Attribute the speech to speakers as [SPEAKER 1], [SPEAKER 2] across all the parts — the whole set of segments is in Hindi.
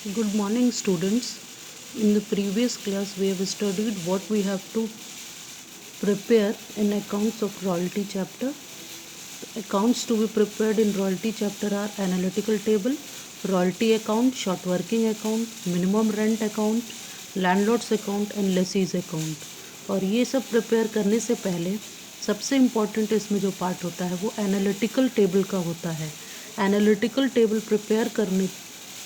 [SPEAKER 1] Good morning, students. In the previous class, we have studied what we have to prepare in accounts of royalty chapter. Accounts to be prepared in royalty chapter are analytical table, royalty account, short working account, minimum rent account, landlord's account and lessee's account. और ये सब प्रिपेयर करने से पहले सबसे इम्पॉर्टेंट इसमें जो पार्ट होता है वो एनालिटिकल टेबल का होता है। एनालिटिकल टेबल प्रिपेयर करने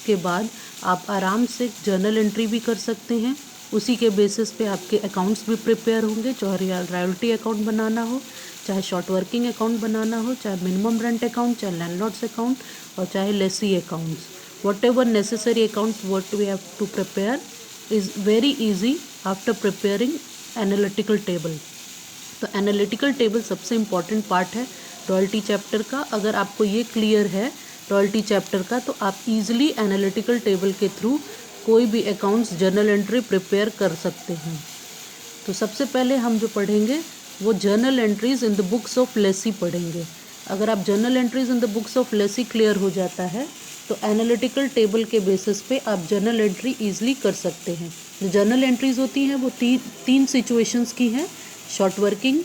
[SPEAKER 1] के बाद आप आराम से जर्नल एंट्री भी कर सकते हैं। उसी के बेसिस पे आपके अकाउंट्स भी प्रिपेयर होंगे, चाहे रॉयल्टी अकाउंट बनाना हो, चाहे शॉर्ट वर्किंग अकाउंट बनाना हो, चाहे मिनिमम रेंट अकाउंट, चाहे लैंडलॉर्ड्स अकाउंट और चाहे lessee accounts. Whatever necessary accounts what we have to prepare is very easy after preparing analytical table. तो एनालिटिकल टेबल सबसे इम्पॉर्टेंट पार्ट है रॉयल्टी चैप्टर का। अगर आपको ये क्लियर है रॉयल्टी चैप्टर का तो आप इजीली एनालिटिकल टेबल के थ्रू कोई भी अकाउंट्स जर्नल एंट्री प्रिपेयर कर सकते हैं। तो सबसे पहले हम जो पढ़ेंगे वो journal entries in the books of Lesi पढ़ेंगे। अगर आप journal entries in the books of Lesi clear हो जाता है तो एनालिटिकल टेबल के बेसिस पे आप जर्नल एंट्री ईजिली कर सकते हैं। जो जर्नल एंट्रीज होती हैं वो तीन सिचुएशंस की हैं, शॉर्ट वर्किंग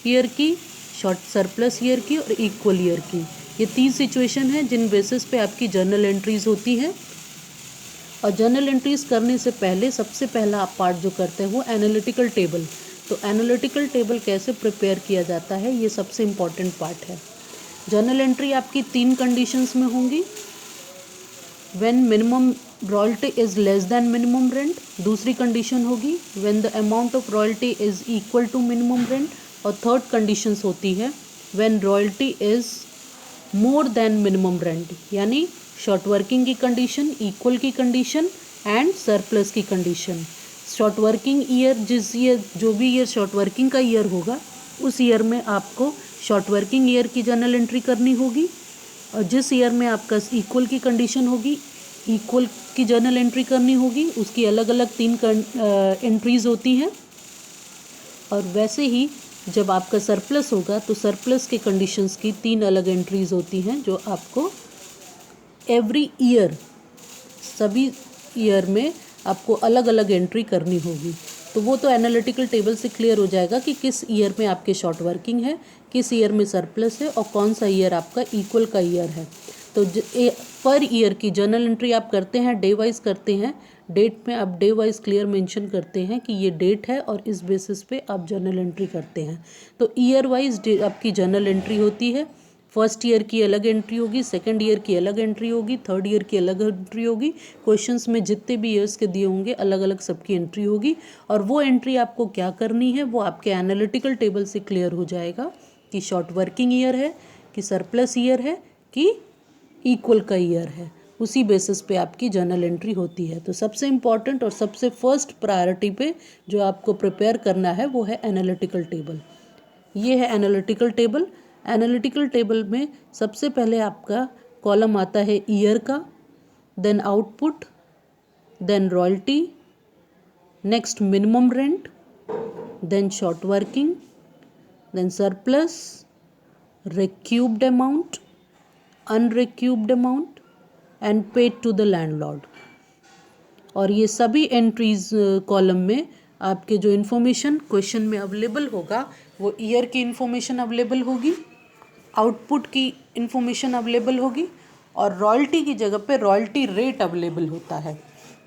[SPEAKER 1] ईयर की, शॉर्ट सरप्लस ईयर की और इक्वल ईयर की। ये तीन सिचुएशन है जिन बेसिस पे आपकी जर्नल एंट्रीज होती हैं। और जर्नल एंट्रीज करने से पहले सबसे पहला आप पार्ट जो करते हैं वो एनालिटिकल टेबल। तो एनालिटिकल टेबल कैसे प्रिपेयर किया जाता है ये सबसे इम्पॉर्टेंट पार्ट है। जर्नल एंट्री आपकी तीन कंडीशंस में होंगी। When minimum royalty is less than minimum rent, दूसरी कंडीशन होगी when the amount of royalty is equal to minimum rent, और थर्ड कंडीशंस होती है when royalty is more than minimum rent, यानी शॉर्ट वर्किंग की कंडीशन, इक्वल की कंडीशन एंड सरप्लस की कंडीशन। शॉर्ट वर्किंग ईयर जो भी ईयर शॉर्ट वर्किंग का ईयर होगा उस ईयर में आपको शॉर्ट वर्किंग ईयर की जर्नल एंट्री करनी होगी, और जिस ईयर में आपका इक्वल की कंडीशन होगी इक्वल की जर्नल एंट्री करनी होगी। उसकी अलग अलग तीन एंट्रीज होती हैं। और वैसे ही जब आपका सरप्लस होगा तो सरप्लस के कंडीशंस की तीन अलग एंट्रीज होती हैं जो आपको एवरी ईयर सभी ईयर में आपको अलग अलग एंट्री करनी होगी। तो वो तो एनालिटिकल टेबल से क्लियर हो जाएगा कि किस ईयर में आपके शॉर्ट वर्किंग है, किस ईयर में सरप्लस है और कौन सा ईयर आपका इक्वल का ईयर है। तो पर ईयर की जर्नल एंट्री आप करते हैं, डे वाइज करते हैं। डेट में आप डे वाइज क्लियर मेंशन करते हैं कि ये डेट है और इस बेसिस पे आप जर्नल एंट्री करते हैं। तो ईयर वाइज आपकी जर्नल एंट्री होती है। फर्स्ट ईयर की अलग एंट्री होगी, सेकंड ईयर की अलग एंट्री होगी, थर्ड ईयर की अलग एंट्री होगी। क्वेश्चंस में जितने भी ईयर्स के दिए होंगे अलग अलग सबकी एंट्री होगी। और वो एंट्री आपको क्या करनी है वो आपके एनालिटिकल टेबल से क्लियर हो जाएगा कि शॉर्ट वर्किंग ईयर है, कि सरप्लस ईयर है, कि इक्वल का ईयर है। उसी बेसिस पे आपकी जर्नल एंट्री होती है। तो सबसे इम्पॉर्टेंट और सबसे फर्स्ट प्रायोरिटी पे जो आपको प्रिपेयर करना है वो है एनालिटिकल टेबल। ये है एनालिटिकल टेबल। एनालिटिकल टेबल में सबसे पहले आपका कॉलम आता है ईयर का, then output, then royalty, next minimum rent, then short working, then surplus, recouped amount, unrecouped amount and paid to the landlord. और ये सभी एंट्रीज कॉलम में आपके जो इन्फॉर्मेशन क्वेश्चन में अवेलेबल होगा वो ईयर की इन्फॉर्मेशन अवेलेबल होगी, आउटपुट की इन्फॉर्मेशन अवेलेबल होगी और रॉयल्टी की जगह पे रॉयल्टी रेट अवेलेबल होता है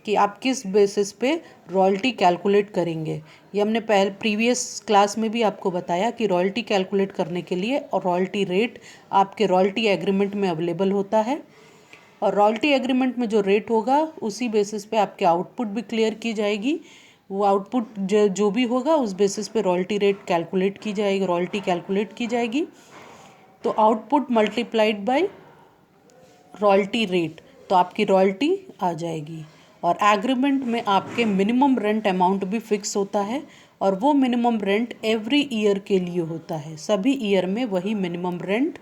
[SPEAKER 1] कि आप किस बेसिस पे रॉयल्टी कैलकुलेट करेंगे। ये हमने प्रीवियस क्लास में भी आपको बताया कि रॉयल्टी कैलकुलेट करने के लिए और रॉयल्टी रेट आपके रॉयल्टी एग्रीमेंट में अवेलेबल होता है। और रॉयल्टी एग्रीमेंट में जो रेट होगा उसी बेसिस पे आपके आउटपुट भी क्लियर की जाएगी। वो आउटपुट जो भी होगा उस बेसिस पे रॉयल्टी रेट कैलकुलेट की जाएगी, रॉयल्टी कैलकुलेट की जाएगी। तो output multiplied by royalty rate, तो आपकी रॉयल्टी आ जाएगी। और एग्रीमेंट में आपके मिनिमम रेंट अमाउंट भी फिक्स होता है और वो मिनिमम रेंट एवरी ईयर के लिए होता है। सभी ईयर में वही मिनिमम रेंट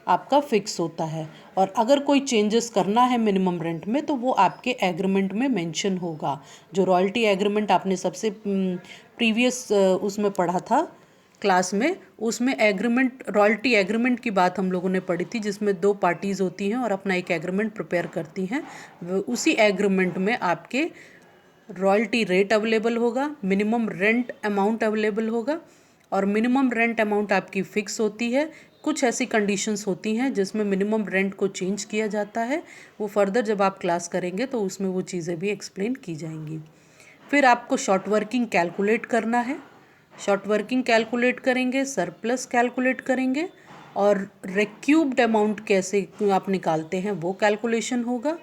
[SPEAKER 1] आपका फिक्स होता है। और अगर कोई चेंजेस करना है मिनिमम रेंट में तो वो आपके एग्रीमेंट में मेंशन होगा। जो रॉयल्टी एग्रीमेंट आपने सबसे प्रीवियस उसमें पढ़ा था क्लास में, उसमें एग्रीमेंट, रॉयल्टी एग्रीमेंट की बात हम लोगों ने पढ़ी थी, जिसमें दो पार्टीज़ होती हैं और अपना एक एग्रीमेंट प्रिपेयर करती हैं। उसी एग्रीमेंट में आपके रॉयल्टी रेट अवेलेबल होगा, मिनिमम रेंट अमाउंट अवेलेबल होगा, और मिनिमम रेंट अमाउंट आपकी फ़िक्स होती है। कुछ ऐसी कंडीशंस होती हैं जिसमें मिनिमम रेंट को चेंज किया जाता है, वो फर्दर जब आप क्लास करेंगे तो उसमें वो चीज़ें भी एक्सप्लेन की जाएंगी। फिर आपको शॉर्ट वर्किंग कैलकुलेट करना है। शॉर्ट वर्किंग कैलकुलेट करेंगे, सरप्लस कैलकुलेट करेंगे, और रिक्यूब्ड अमाउंट कैसे आप निकालते हैं वो कैलकुलेशन होगा,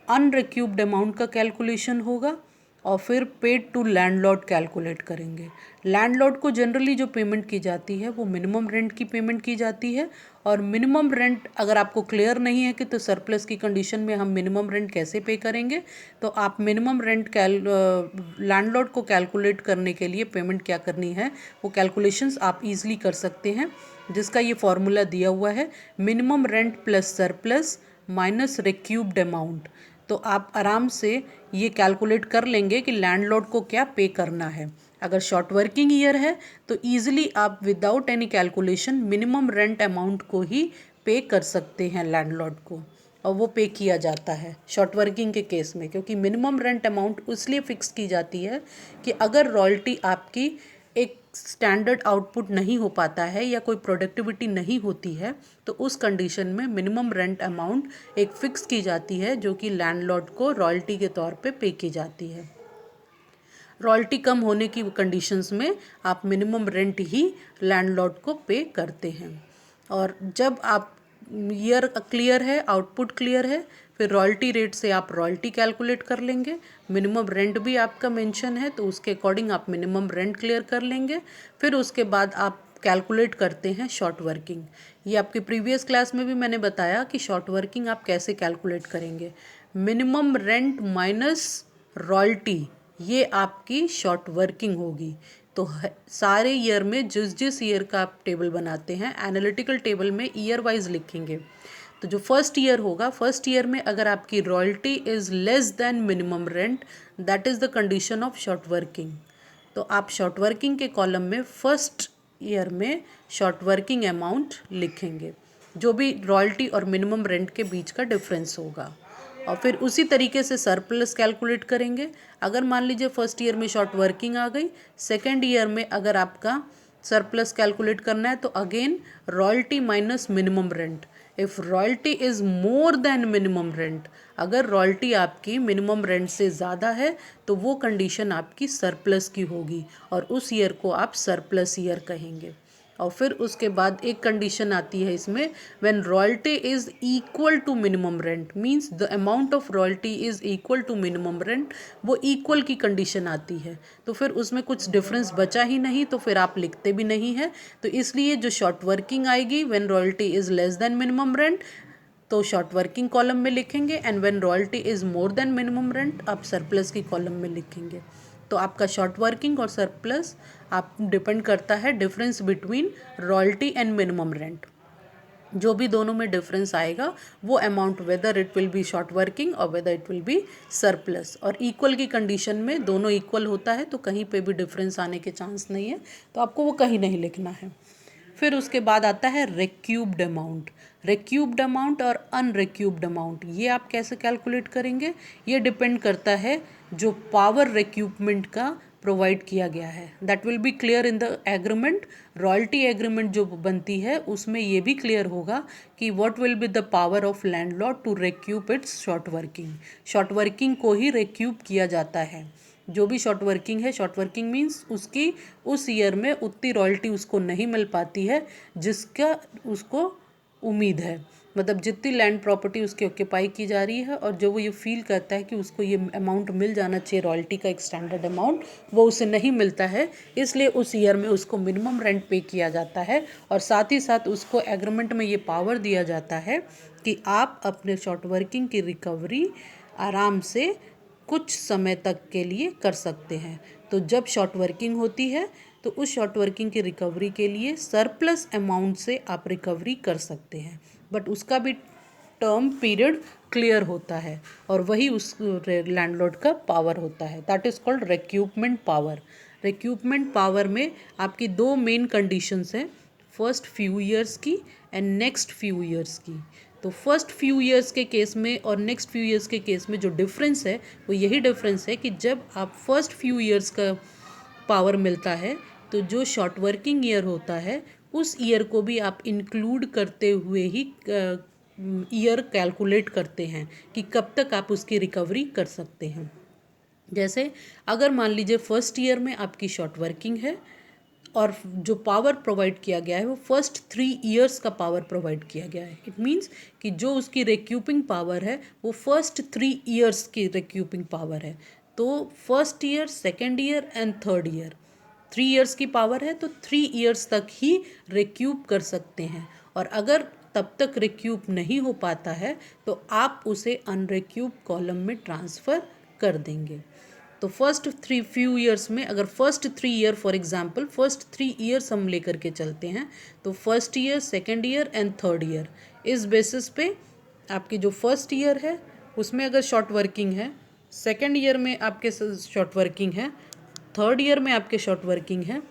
[SPEAKER 1] अनरिक्यूब्ड अमाउंट का कैलकुलेशन होगा, और फिर पेड टू लैंडलॉर्ड कैलकुलेट करेंगे। लैंडलॉर्ड को जनरली जो पेमेंट की जाती है वो मिनिमम रेंट की पेमेंट की जाती है, और मिनिमम रेंट अगर आपको क्लियर नहीं है कि तो सरप्लस की कंडीशन में हम मिनिमम रेंट कैसे पे करेंगे, तो आप मिनिमम रेंट लैंडलॉर्ड को कैलकुलेट करने के लिए पेमेंट क्या करनी है वो कैलकुलेशंस आप इजीली कर सकते हैं, जिसका ये फॉर्मूला दिया हुआ है, minimum rent plus surplus minus recouped amount. तो आप आराम से ये कैलकुलेट कर लेंगे कि लैंडलॉर्ड को क्या पे करना है। अगर शॉर्ट वर्किंग ईयर है तो ईजिली आप without any calculation minimum rent amount को ही पे कर सकते हैं लैंडलॉर्ड को, और वो पे किया जाता है शॉर्ट वर्किंग के केस में, क्योंकि मिनिमम रेंट अमाउंट इसलिए फिक्स की जाती है कि अगर रॉयल्टी आपकी एक स्टैंडर्ड आउटपुट नहीं हो पाता है या कोई प्रोडक्टिविटी नहीं होती है, तो उस कंडीशन में मिनिमम रेंट अमाउंट एक फ़िक्स की जाती है जो कि लैंडलॉर्ड को रॉयल्टी के तौर पे की जाती है। रॉयल्टी कम होने की कंडीशंस में आप मिनिमम रेंट ही लैंडलॉर्ड को पे करते हैं। और जब आप ईयर क्लियर है, आउटपुट क्लियर है, फिर रॉयल्टी रेट से आप रॉयल्टी कैलकुलेट कर लेंगे। मिनिमम रेंट भी आपका मेंशन है तो उसके अकॉर्डिंग आप मिनिमम रेंट क्लियर कर लेंगे। फिर उसके बाद आप कैलकुलेट करते हैं शॉर्ट वर्किंग। ये आपके प्रीवियस क्लास में भी मैंने बताया कि शॉर्ट वर्किंग आप कैसे कैलकुलेट करेंगे। मिनिमम रेंट माइनस रॉयल्टी, ये आपकी शॉर्ट वर्किंग होगी। तो सारे ईयर में जिस जिस ईयर का आप टेबल बनाते हैं, एनालिटिकल टेबल में ईयर वाइज लिखेंगे। तो जो फर्स्ट ईयर होगा, फर्स्ट ईयर में अगर आपकी royalty is less than minimum rent, that is the condition of short working. तो आप शॉर्ट वर्किंग के कॉलम में फर्स्ट ईयर में शॉर्ट वर्किंग अमाउंट लिखेंगे, जो भी रॉयल्टी और मिनिमम रेंट के बीच का डिफरेंस होगा। और फिर उसी तरीके से सरप्लस कैलकुलेट करेंगे। अगर मान लीजिए फर्स्ट ईयर में शॉर्ट वर्किंग आ गई, सेकेंड ईयर में अगर आपका सरप्लस कैलकुलेट करना है तो again royalty minus minimum rent. If royalty is more than minimum rent, अगर रॉयल्टी आपकी मिनिमम रेंट से ज़्यादा है तो वो कंडीशन आपकी सरप्लस की होगी, और उस ईयर को आप सरप्लस ईयर कहेंगे। और फिर उसके बाद एक कंडीशन आती है इसमें, when royalty is equal to minimum rent, means the amount of royalty is equal to minimum rent, वो इक्वल की कंडीशन आती है। तो फिर उसमें कुछ डिफरेंस बचा ही नहीं, तो फिर आप लिखते भी नहीं हैं। तो इसलिए जो शॉर्ट वर्किंग आएगी, when royalty is less than minimum rent, तो शॉर्ट वर्किंग कॉलम में लिखेंगे, and when royalty is more than minimum rent आप सरप्लस की कॉलम में लिखेंगे। तो आपका शॉर्ट वर्किंग और सरप्लस आप डिपेंड करता है difference between royalty and minimum rent. जो भी दोनों में डिफरेंस आएगा वो amount, whether it will be short working और whether it will be surplus. और इक्वल की कंडीशन में दोनों इक्वल होता है तो कहीं पे भी डिफरेंस आने के चांस नहीं है, तो आपको वो कहीं नहीं लिखना है। फिर उसके बाद आता है रिक्यूब्ड अमाउंट। रिक्यूब्ड अमाउंट और अनरिक्यूब्ड अमाउंट, ये आप कैसे कैलकुलेट करेंगे? ये डिपेंड करता है जो पावर रिक्यूपमेंट का प्रोवाइड किया गया है, that will be clear in the agreement. Royalty agreement जो बनती है उसमें ये भी क्लियर होगा कि what will be the power of landlord to recoup its short working. Short working को ही रिक्यूप किया जाता है। जो भी शॉर्ट वर्किंग है, शॉर्ट वर्किंग मीन्स उसकी उस ईयर में उतनी रॉयल्टी उसको नहीं मिल पाती है जिसका उसको उम्मीद है, मतलब जितनी लैंड प्रॉपर्टी उसकी ऑक्यूपाई की जा रही है और जो वो ये फील करता है कि उसको ये अमाउंट मिल जाना चाहिए, रॉयल्टी का एक स्टैंडर्ड अमाउंट, वो उसे नहीं मिलता है। इसलिए उस ईयर में उसको मिनिमम रेंट पे किया जाता है, और साथ ही साथ उसको एग्रीमेंट में ये पावर दिया जाता है कि आप अपने शॉर्ट वर्किंग की रिकवरी आराम से कुछ समय तक के लिए कर सकते हैं। तो जब शॉर्ट वर्किंग होती है तो उस शॉर्ट वर्किंग की रिकवरी के लिए सरप्लस अमाउंट से आप रिकवरी कर सकते हैं, बट उसका भी टर्म पीरियड क्लियर होता है और वही उस लैंडलॉर्ड का पावर होता है, that is called रिक्यूपमेंट power. रिक्यूपमेंट power में आपकी दो मेन कंडीशंस हैं, फर्स्ट फ्यू ईयर्स की एंड नेक्स्ट फ्यू ईयर्स की। तो फर्स्ट फ्यू ईयर्स के केस में और नेक्स्ट फ्यू ईयर्स के केस में जो डिफरेंस है वो यही डिफरेंस है कि जब आप फर्स्ट फ्यू ईयर्स का पावर मिलता है तो जो शॉर्ट वर्किंग ईयर होता है उस ईयर को भी आप इंक्लूड करते हुए ही ईयर कैलकुलेट करते हैं कि कब तक आप उसकी रिकवरी कर सकते हैं। जैसे अगर मान लीजिए फर्स्ट ईयर में आपकी शॉर्ट वर्किंग है और जो पावर प्रोवाइड किया गया है वो फर्स्ट 3 ईयर्स का पावर प्रोवाइड किया गया है। इट मीन्स कि जो उसकी रिक्यूपिंग पावर है वो फर्स्ट 3 ईयर्स की रिक्यूपिंग पावर है। तो first year, second year and third year 3 years की पावर है तो 3 ईयर्स तक ही रिक्यूप कर सकते हैं। और अगर तब तक रिक्यूप नहीं हो पाता है तो आप उसे अनरिक्यूप कॉलम में ट्रांसफ़र कर देंगे। तो फर्स्ट फ्यू ईयर्स में अगर first 3 year for example first 3 years हम लेकर के चलते हैं तो first year, second year and third year, इस बेसिस पे आपकी जो फर्स्ट ईयर है उसमें अगर शॉर्ट वर्किंग है, सेकेंड ईयर में आपके शॉर्ट वर्किंग है, थर्ड ईयर में आपके शॉर्ट वर्किंग है,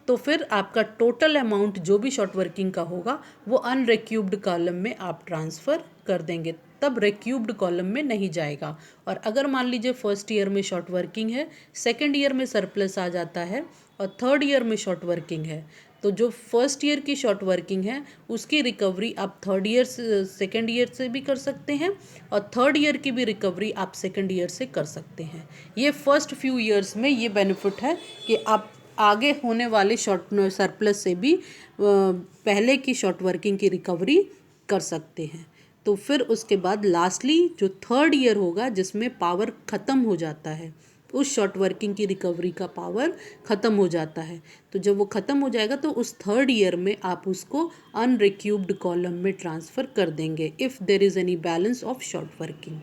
[SPEAKER 1] तो फिर आपका टोटल अमाउंट जो भी शॉर्ट वर्किंग का होगा वो अनरिक्यूब्ड कॉलम में आप ट्रांसफ़र कर देंगे, तब रिक्यूब्ड कॉलम में नहीं जाएगा। और अगर मान लीजिए फर्स्ट ईयर में शॉर्ट वर्किंग है, सेकेंड ईयर में सरप्लस आ जाता है और थर्ड ईयर में शॉर्ट वर्किंग है, तो जो फर्स्ट ईयर की शॉर्ट वर्किंग है उसकी रिकवरी आप थर्ड ईयर से, सेकेंड ईयर से भी कर सकते हैं और थर्ड ईयर की भी रिकवरी आप सेकेंड ईयर से कर सकते हैं। ये फर्स्ट फ्यू ईयर्स में ये बेनिफिट है कि आप आगे होने वाले शॉर्ट सरप्लस से भी पहले की शॉर्ट वर्किंग की रिकवरी कर सकते हैं। तो फिर उसके बाद लास्टली जो थर्ड ईयर होगा जिसमें पावर ख़त्म हो जाता है, उस शॉर्ट वर्किंग की रिकवरी का पावर ख़त्म हो जाता है, तो जब वो ख़त्म हो जाएगा तो उस थर्ड ईयर में आप उसको अनरिक्यूब्ड कॉलम में ट्रांसफ़र कर देंगे if there is any balance of short working,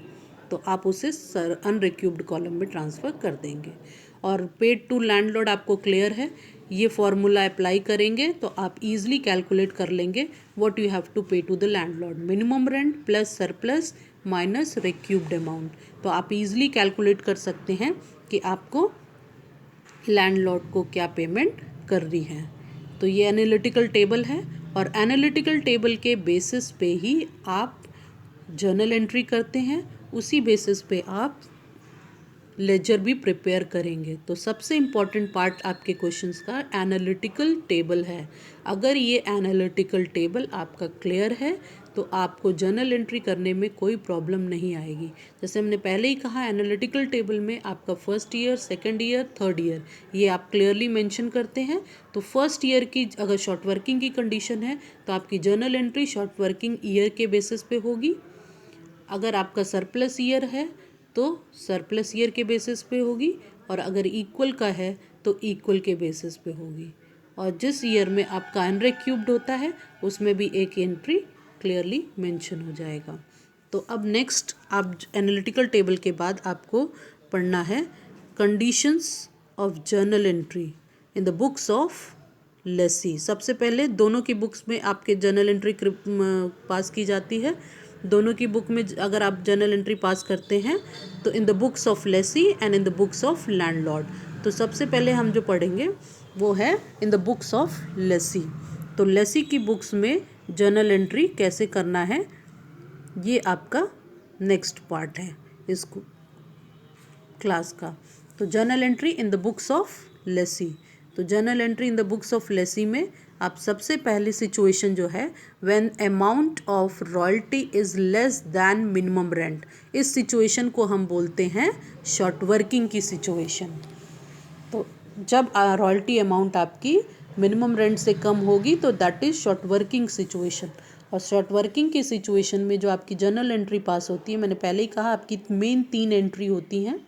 [SPEAKER 1] तो आप उसे अनरिक्यूब्ड कॉलम में ट्रांसफ़र कर देंगे। और पेड टू लैंडलॉर्ड आपको क्लियर है, ये फॉर्मूला अप्लाई करेंगे तो आप इजीली कैलकुलेट कर लेंगे what you have to pay to the landlord, minimum rent plus surplus minus recouped amount. तो आप इजीली कैलकुलेट कर सकते हैं कि आपको लैंडलॉर्ड को क्या पेमेंट कर रही है। तो ये एनालिटिकल टेबल है और एनालिटिकल टेबल के बेसिस पे ही आप जर्नल एंट्री करते हैं, उसी बेसिस पे आप लेजर भी प्रिपेयर करेंगे। तो सबसे इम्पॉर्टेंट पार्ट आपके क्वेश्चंस का एनालिटिकल टेबल है। अगर ये एनालिटिकल टेबल आपका क्लियर है तो आपको जर्नल एंट्री करने में कोई प्रॉब्लम नहीं आएगी। जैसे हमने पहले ही कहा, एनालिटिकल टेबल में आपका first year, second year, third year ये आप क्लियरली मेंशन करते हैं। तो फर्स्ट ईयर की अगर शॉर्ट वर्किंग की कंडीशन है तो आपकी journal entry short working year के बेसिस पे होगी। अगर आपका सरप्लस ईयर है तो सरप्लस ईयर के बेसिस पे होगी, और अगर इक्वल का है तो इक्वल के बेसिस पे होगी। और जिस ईयर में आपका अनरिक्यूब्ड होता है उसमें भी एक एंट्री क्लियरली मेंशन हो जाएगा। तो अब नेक्स्ट आप एनालिटिकल टेबल के बाद आपको पढ़ना है conditions of journal entry in the books of Lesi. सबसे पहले दोनों की बुक्स में आपके जर्नल एंट्री पास की जाती है। दोनों की बुक में अगर आप जर्नल एंट्री पास करते हैं तो इन the books of Lesi and in the books of landlord. तो सबसे पहले हम जो पढ़ेंगे वो है इन द बुक्स ऑफ लेसी। तो लेसी की बुक्स में जर्नल एंट्री कैसे करना है ये आपका नेक्स्ट पार्ट है इस क्लास का। तो journal entry in the books of lessee. तो journal entry in the books of lessee में आप सबसे पहली सिचुएशन जो है when amount of royalty is less than minimum rent, इस सिचुएशन को हम बोलते हैं शॉर्ट वर्किंग की सिचुएशन। तो जब रॉयल्टी अमाउंट आपकी मिनिमम रेंट से कम होगी तो that is short working situation. और शॉर्ट वर्किंग की सिचुएशन में जो आपकी जर्नल एंट्री पास होती है, मैंने पहले ही कहा आपकी मेन 3 एंट्री होती हैं।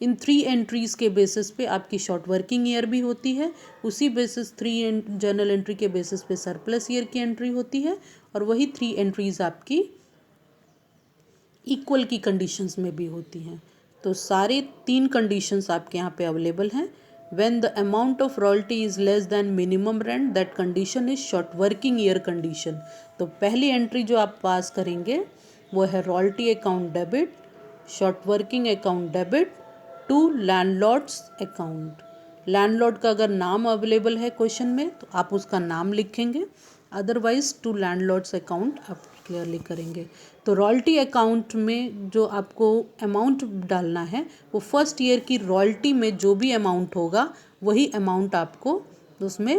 [SPEAKER 1] इन 3 एंट्रीज़ के बेसिस पे आपकी शॉर्ट वर्किंग ईयर भी होती है, उसी बेसिस 3 जर्नल एंट्री के बेसिस पे सरप्लस ईयर की एंट्री होती है, और वही 3 एंट्रीज़ आपकी इक्वल की कंडीशंस में भी होती हैं। तो सारे 3 कंडीशंस आपके यहाँ पे अवेलेबल हैं। When the amount of royalty is less than minimum rent that condition is short working year condition. तो पहली एंट्री जो आप पास करेंगे वो है royalty account debit, short working account debit to landlord's account. Landlord का अगर नाम अवेलेबल है क्वेश्चन में तो आप उसका नाम लिखेंगे, अदरवाइज टू लैंडलॉर्ड्स अकाउंट आप क्लियरली करेंगे। तो रॉयल्टी अकाउंट में जो आपको अमाउंट डालना है वो फर्स्ट ईयर की रॉयल्टी में जो भी अमाउंट होगा वही अमाउंट आपको उसमें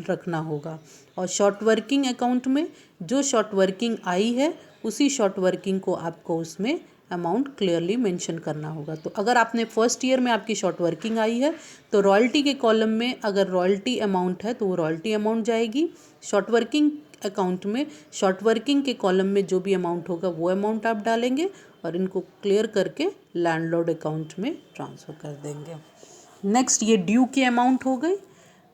[SPEAKER 1] रखना होगा। और शॉर्ट वर्किंग अकाउंट में जो शॉर्ट वर्किंग आई है उसी शॉर्ट वर्किंग को आपको उसमें अमाउंट क्लियरली मेंशन करना होगा। तो अगर आपने फर्स्ट ईयर में आपकी शॉर्ट वर्किंग आई है तो रॉयल्टी के कॉलम में अगर रॉयल्टी अमाउंट है तो वो रॉयल्टी अमाउंट जाएगी। शॉर्ट वर्किंग अकाउंट में शॉर्ट वर्किंग के कॉलम में जो भी अमाउंट होगा वो अमाउंट आप डालेंगे और इनको क्लियर करके लैंडलॉर्ड अकाउंट में ट्रांसफ़र कर देंगे। नेक्स्ट ये ड्यू की अमाउंट हो गई,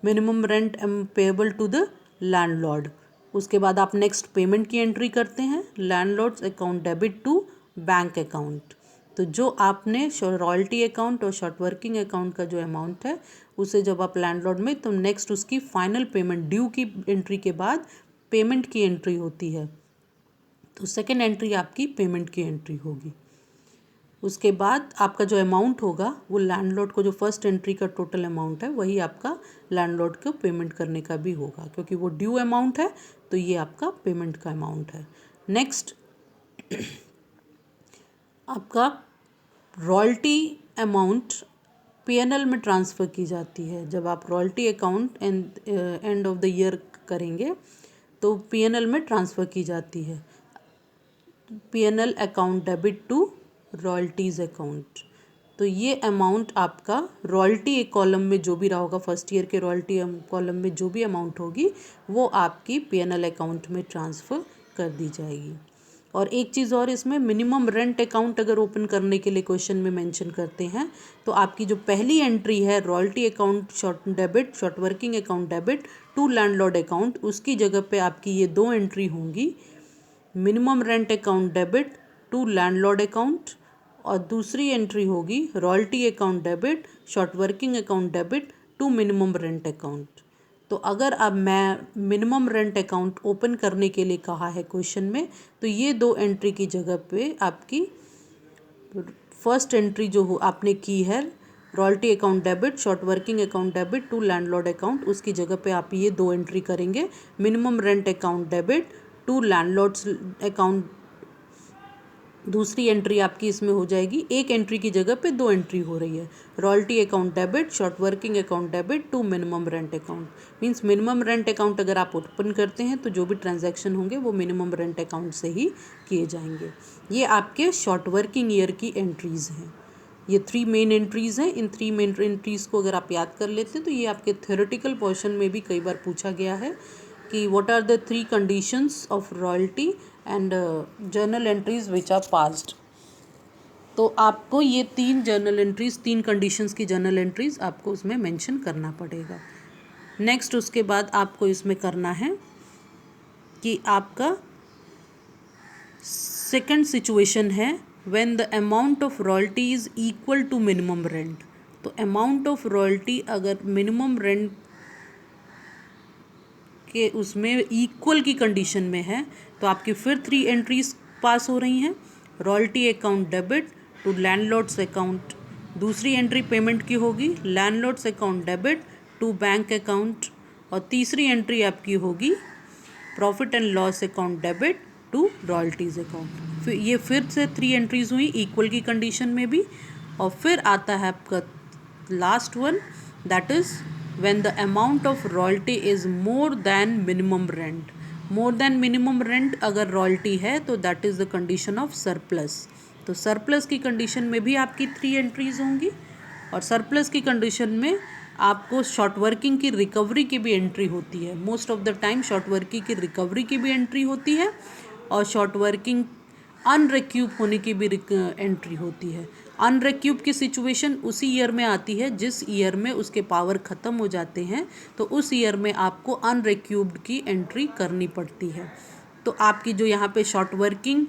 [SPEAKER 1] minimum rent payable to the landlord. उसके बाद आप नेक्स्ट पेमेंट की एंट्री करते हैं, landlord's account debit to bank account. तो जो आपने रॉयल्टी अकाउंट और शॉर्ट वर्किंग अकाउंट का जो अमाउंट है उसे जब आप लैंडलॉर्ड में तो नेक्स्ट उसकी फाइनल पेमेंट ड्यू की एंट्री के बाद पेमेंट की एंट्री होती है, तो सेकेंड एंट्री आपकी पेमेंट की एंट्री होगी। उसके बाद आपका जो अमाउंट होगा वो लैंडलॉर्ड को जो फर्स्ट एंट्री का टोटल अमाउंट है वही आपका लैंडलॉर्ड को पेमेंट करने का भी होगा, क्योंकि वो ड्यू अमाउंट है तो ये आपका पेमेंट का अमाउंट है। नेक्स्ट आपका रॉयल्टी अमाउंट पीएनएल में ट्रांसफ़र की जाती है। जब आप royalty account end of the year करेंगे तो पीएनएल में ट्रांसफ़र की जाती है। PNL account debit to royalties account. तो ये अमाउंट आपका रॉयल्टी एक कॉलम में जो भी रहा होगा, फर्स्ट ईयर के रॉयल्टी कॉलम में जो भी अमाउंट होगी वो आपकी पीएनएल अकाउंट में ट्रांसफ़र कर दी जाएगी। और एक चीज़ और, इसमें मिनिमम रेंट अकाउंट अगर ओपन करने के लिए क्वेश्चन में मेंशन करते हैं तो आपकी जो पहली एंट्री है royalty account short working account debit to landlord account, उसकी जगह पे आपकी ये दो एंट्री होंगी, minimum rent account debit to landlord account और दूसरी एंट्री होगी royalty account debit short working account debit to minimum rent account. तो अगर अब मैं मिनिमम रेंट अकाउंट ओपन करने के लिए कहा है क्वेश्चन में तो ये दो एंट्री की जगह पे आपकी फर्स्ट एंट्री जो हो आपने की है royalty account debit short working account debit to landlord account, उसकी जगह पे आप ये दो एंट्री करेंगे, minimum rent account debit to landlord's account. दूसरी एंट्री आपकी इसमें हो जाएगी, एक एंट्री की जगह पे दो एंट्री हो रही है, royalty account debit short working account debit to minimum rent account. Means minimum rent account अगर आप ओपन करते हैं तो जो भी ट्रांजैक्शन होंगे वो मिनिमम रेंट अकाउंट से ही किए जाएंगे। ये आपके शॉर्ट वर्किंग ईयर की एंट्रीज़ हैं। ये 3 मेन एंट्रीज़ हैं। इन 3 मेन एंट्रीज़ को अगर आप याद कर लेते हैं तो ये आपके थ्योरेटिकल पोर्शन में भी कई बार पूछा गया है कि what are the 3 conditions of royalty and journal entries which are passed. तो आपको ये 3 जर्नल एंट्रीज, 3 कंडीशंस की जर्नल एंट्रीज आपको उसमें मेंशन करना पड़ेगा। नेक्स्ट उसके बाद आपको इसमें करना है कि आपका सेकंड सिचुएशन है when the amount of royalty is equal to minimum rent. तो अमाउंट ऑफ रॉयल्टी अगर मिनिमम रेंट के उसमें इक्वल की कंडीशन में है तो आपकी फिर 3 एंट्रीज पास हो रही हैं, royalty account debit to landlord's account. दूसरी एंट्री पेमेंट की होगी, landlord's account debit to bank account. और तीसरी एंट्री आपकी होगी profit and loss account debit to royalties account. फिर ये फिर से 3 एंट्रीज हुई इक्वल की कंडीशन में भी। और फिर आता है आपका last one, that is when the amount of royalty is more than minimum rent। more than minimum rent अगर royalty है तो that is the condition of surplus। तो surplus की condition में भी आपकी 3 entries होंगी और surplus की condition में आपको short working की recovery की भी एंट्री होती है। Most of the time short working की recovery की भी एंट्री होती है और short working अनरिक्यूब होने की भी एंट्री होती है। अनरिक्यूब की सिचुएशन उसी ईयर में आती है जिस ईयर में उसके पावर ख़त्म हो जाते हैं, तो उस ईयर में आपको अनरिक्यूब्ड की एंट्री करनी पड़ती है। तो आपकी जो यहाँ पे शॉर्ट वर्किंग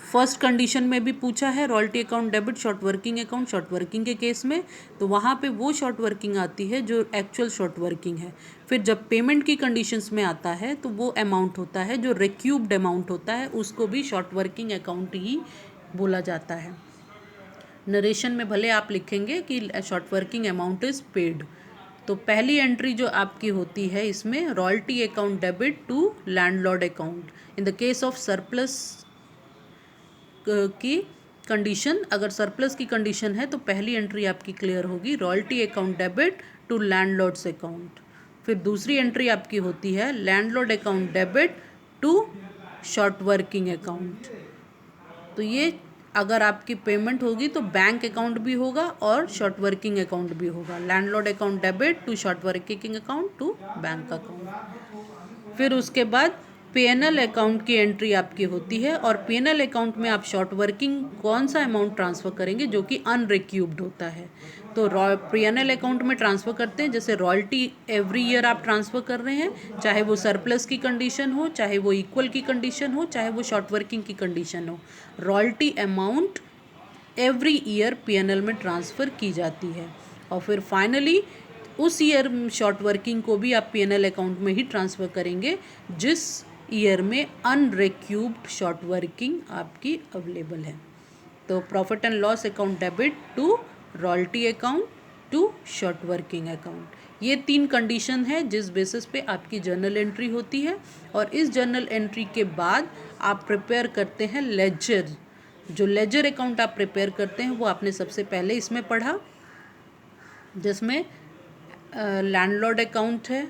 [SPEAKER 1] फर्स्ट कंडीशन में भी पूछा है, royalty account debit short working account, short working के केस में तो वहाँ पे वो शॉर्ट वर्किंग आती है जो एक्चुअल शॉर्ट वर्किंग है। फिर जब पेमेंट की कंडीशंस में आता है तो वो अमाउंट होता है जो रिक्यूब्ड अमाउंट होता है, उसको भी शॉर्ट वर्किंग अकाउंट ही बोला जाता है। नरेशन में भले आप लिखेंगे कि short working amount is paid. तो पहली एंट्री जो आपकी होती है इसमें royalty account debit to landlord account. In the case of surplus की कंडीशन, अगर सरप्लस की कंडीशन है तो पहली एंट्री आपकी क्लियर होगी royalty account debit to landlord's account. फिर दूसरी एंट्री आपकी होती है landlord account debit to short working account. तो ये अगर आपकी पेमेंट होगी तो बैंक अकाउंट भी होगा और शॉर्ट वर्किंग अकाउंट भी होगा। Landlord account debit to short working account to bank account. फिर उसके बाद पीएनएल अकाउंट की एंट्री आपकी होती है और पीएनएल अकाउंट में आप शॉर्ट वर्किंग कौन सा अमाउंट ट्रांसफ़र करेंगे जो कि अनरिक्यूब्ड होता है। तो पीएनएल अकाउंट में ट्रांसफ़र करते हैं, जैसे रॉयल्टी एवरी ईयर आप ट्रांसफ़र कर रहे हैं, चाहे वो सरप्लस की कंडीशन हो, चाहे वो इक्वल की कंडीशन हो, चाहे वो शॉर्ट वर्किंग की कंडीशन हो, royalty amount every year PNL में ट्रांसफ़र की जाती है। और फिर फाइनली उस ईयर शॉर्ट वर्किंग को भी आप पीएनएल अकाउंट में ही ट्रांसफ़र करेंगे जिस ईयर में अनरिक्यूब्ड शॉर्ट वर्किंग आपकी अवेलेबल है। तो profit and loss account debit to royalty account to short working account, ये 3 कंडीशन है जिस बेसिस पे आपकी जर्नल एंट्री होती है। और इस जर्नल एंट्री के बाद आप प्रिपेयर करते हैं लेजर। जो लेजर अकाउंट आप प्रिपेयर करते हैं वो आपने सबसे पहले इसमें पढ़ा, जिसमें लैंडलॉर्ड अकाउंट है,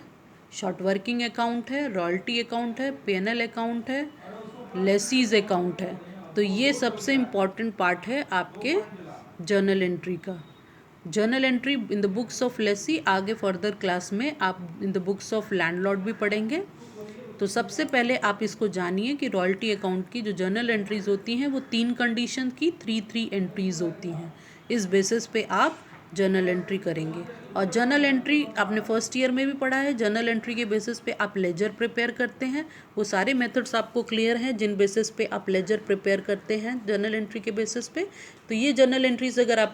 [SPEAKER 1] शॉर्ट वर्किंग अकाउंट है, रॉयल्टी अकाउंट है, पीएनएल अकाउंट है, लेसीज अकाउंट है। तो ये सबसे इम्पॉर्टेंट पार्ट है आपके जर्नल एंट्री का। Journal entry in the books of Lesi, आगे फर्दर क्लास में आप इन द बुक्स ऑफ लैंडलॉर्ड भी पढ़ेंगे। तो सबसे पहले आप इसको जानिए कि रॉयल्टी अकाउंट की जो जर्नल एंट्रीज होती हैं वो 3 कंडीशन की 3 एंट्रीज होती हैं। इस बेसिस पे आप जर्नल एंट्री करेंगे। और जर्नल एंट्री आपने फर्स्ट ईयर में भी पढ़ा है। जर्नल एंट्री के बेसिस पे आप लेजर प्रिपेयर करते हैं। वो सारे मेथड्स आपको क्लियर हैं जिन बेसिस पे आप लेजर प्रिपेयर करते हैं जर्नल एंट्री के बेसिस पे। तो ये जर्नल एंट्रीज अगर आप